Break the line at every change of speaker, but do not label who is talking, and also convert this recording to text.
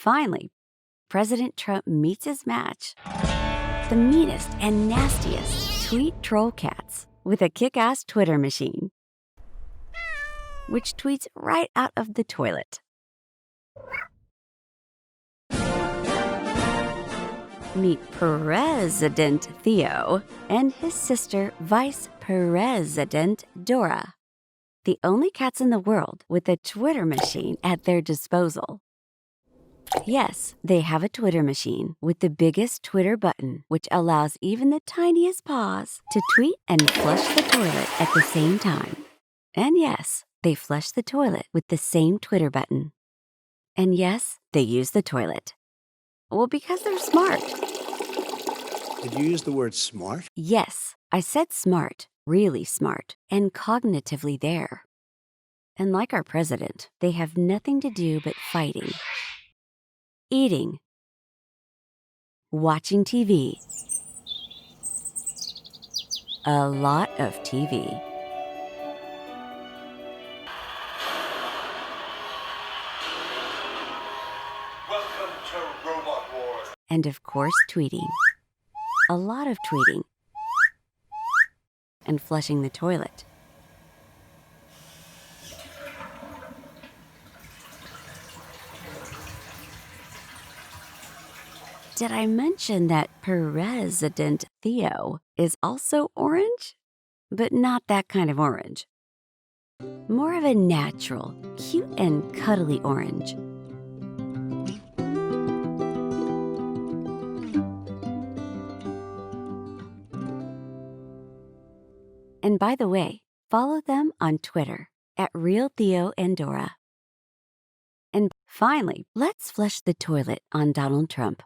finally, President Trump meets his match, the meanest and nastiest tweet troll cats with a kick-ass Twitter machine, which tweets right out of the toilet. Meet President Theo and his sister, Vice President Dora, the only cats in the world with a Twitter machine at their disposal. Yes, they have a Twitter machine with the biggest Twitter button, which allows even the tiniest paws to tweet and flush the toilet at the same time. And yes, they flush the toilet with the same Twitter button. And yes, they use the toilet. Well, because they're smart.
Did you use the word smart?
Yes, I said smart, really smart, and cognitively there. And like our president, they have nothing to do but fighting, eating, watching TV, a lot of TV.
Welcome to Robot Wars.
And of course, tweeting. A lot of tweeting. And flushing the toilet. Did I mention that President Theo is also orange? But not that kind of orange. More of a natural, cute and cuddly orange. And by the way, follow them on Twitter at RealTheoandDora. And finally, let's flush the toilet on Donald Trump.